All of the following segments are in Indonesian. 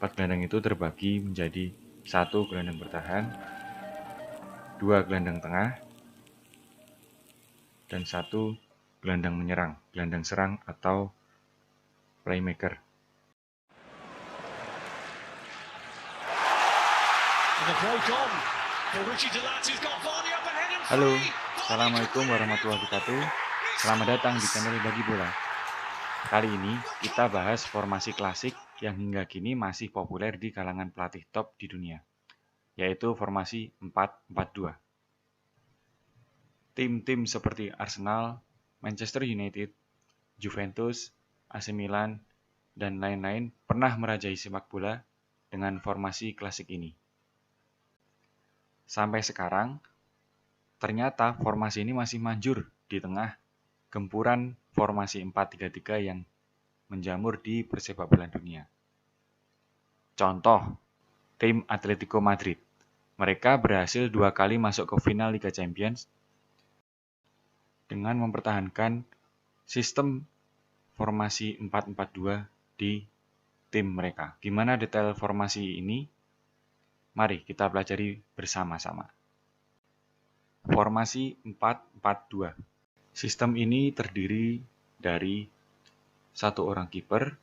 4 gelandang itu terbagi menjadi 1 gelandang bertahan, 2 gelandang tengah, dan 1 gelandang menyerang, gelandang serang atau playmaker. Halo, Assalamualaikum warahmatullahi wabarakatuh. Selamat datang di channel Bagi Bola. Kali ini kita bahas formasi klasik yang hingga kini masih populer di kalangan pelatih top di dunia, yaitu formasi 4-4-2. Tim-tim seperti Arsenal, Manchester United, Juventus, AC Milan, dan lain-lain pernah merajai sepak bola dengan formasi klasik ini. Sampai sekarang, ternyata formasi ini masih manjur di tengah gempuran formasi 4-3-3 yang menjamur di persepakbolaan dunia. Contoh, tim Atletico Madrid. Mereka berhasil 2 kali masuk ke final Liga Champions dengan mempertahankan sistem formasi 4-4-2 di tim mereka. Gimana detail formasi ini? Mari kita pelajari bersama-sama. Formasi 4-4-2. Sistem ini terdiri dari 1 orang kiper,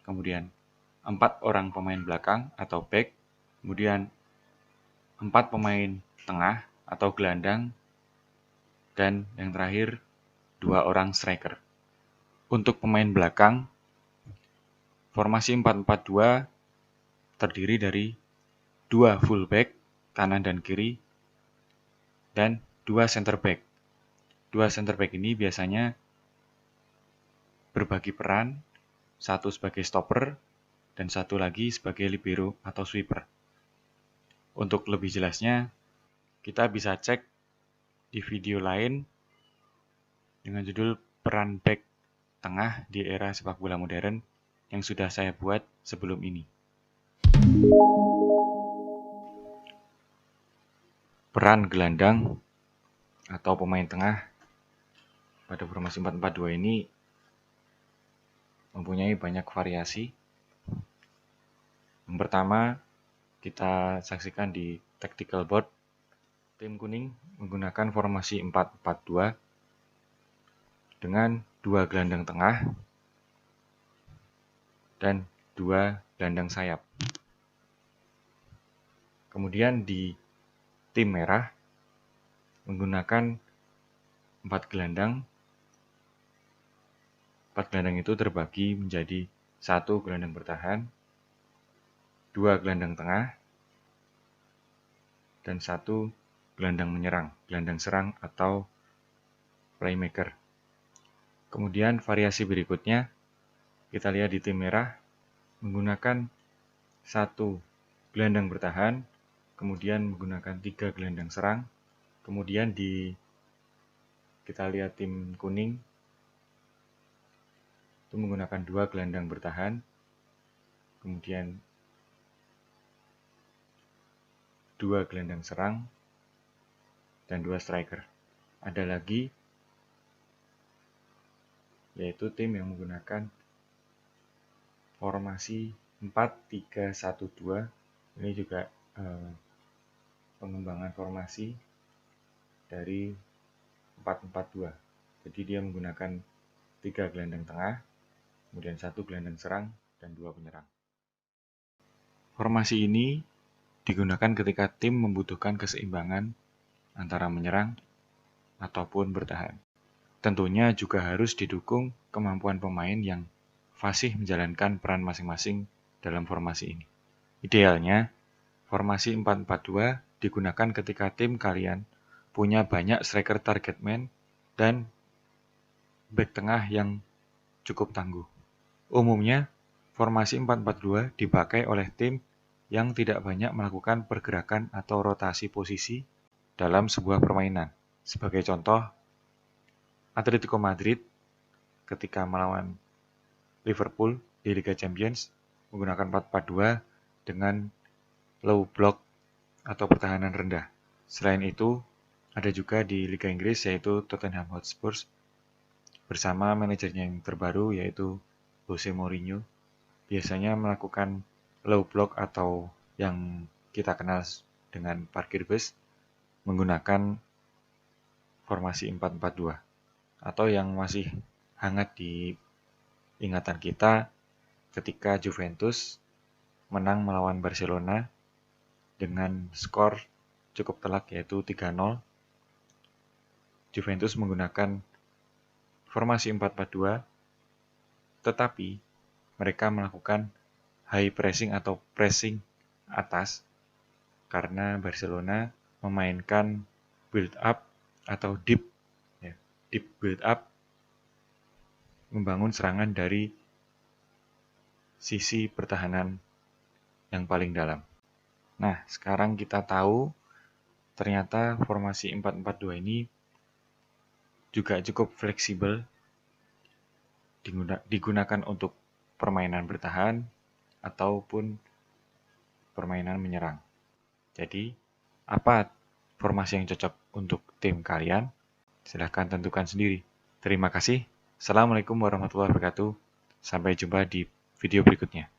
kemudian 4 orang pemain belakang atau back, kemudian 4 pemain tengah atau gelandang, dan yang terakhir 2 orang striker. Untuk pemain belakang, formasi 4-4-2 terdiri dari 2 fullback, kanan dan kiri, dan 2 center back. 2 center back ini biasanya berbagi peran, 1 sebagai stopper, dan 1 lagi sebagai libero atau sweeper. Untuk lebih jelasnya, kita bisa cek di video lain dengan judul Peran Back Tengah di Era Sepak Bola Modern yang sudah saya buat sebelum ini. Peran gelandang atau pemain tengah pada formasi 4-4-2 ini mempunyai banyak variasi. Yang pertama, kita saksikan di tactical board. Tim kuning menggunakan formasi 4-4-2 dengan 2 gelandang tengah dan 2 gelandang sayap. Kemudian di tim merah menggunakan 4 gelandang. 4 gelandang itu terbagi menjadi 1 gelandang bertahan, 2 gelandang tengah, dan 1 gelandang menyerang, gelandang serang atau playmaker. Kemudian variasi berikutnya kita lihat di tim merah menggunakan 1 gelandang bertahan, kemudian menggunakan 3 gelandang serang. Kemudian kita lihat tim kuning itu menggunakan 2 gelandang bertahan, kemudian 2 gelandang serang, dan 2 striker. Ada lagi yaitu tim yang menggunakan formasi 4-3-1-2. Ini juga pengembangan formasi dari 4-4-2. Jadi dia menggunakan 3 gelandang tengah, kemudian 1 gelandang serang, dan 2 penyerang. Formasi ini digunakan ketika tim membutuhkan keseimbangan antara menyerang ataupun bertahan. Tentunya juga harus didukung kemampuan pemain yang fasih menjalankan peran masing-masing dalam formasi ini. Idealnya, formasi 4-4-2 digunakan ketika tim kalian punya banyak striker target man dan back tengah yang cukup tangguh. Umumnya, formasi 4-4-2 dipakai oleh tim yang tidak banyak melakukan pergerakan atau rotasi posisi dalam sebuah permainan. Sebagai contoh, Atletico Madrid ketika melawan Liverpool di Liga Champions menggunakan 4-4-2 dengan low block atau pertahanan rendah. Selain itu, ada juga di Liga Inggris yaitu Tottenham Hotspur bersama manajernya yang terbaru yaitu Jose Mourinho biasanya melakukan low block atau yang kita kenal dengan parkir bus menggunakan formasi 4-4-2, atau yang masih hangat di ingatan kita ketika Juventus menang melawan Barcelona dengan skor cukup telak yaitu 3-0. Juventus menggunakan formasi 4-4-2, tetapi mereka melakukan high pressing atau pressing atas karena Barcelona memainkan build up atau deep build up, membangun serangan dari sisi pertahanan yang paling dalam. Nah, sekarang kita tahu ternyata formasi 4-4-2 ini juga cukup fleksibel, digunakan untuk permainan bertahan ataupun permainan menyerang. Jadi, apa formasi yang cocok untuk tim kalian? Silahkan tentukan sendiri. Terima kasih. Assalamualaikum warahmatullahi wabarakatuh. Sampai jumpa di video berikutnya.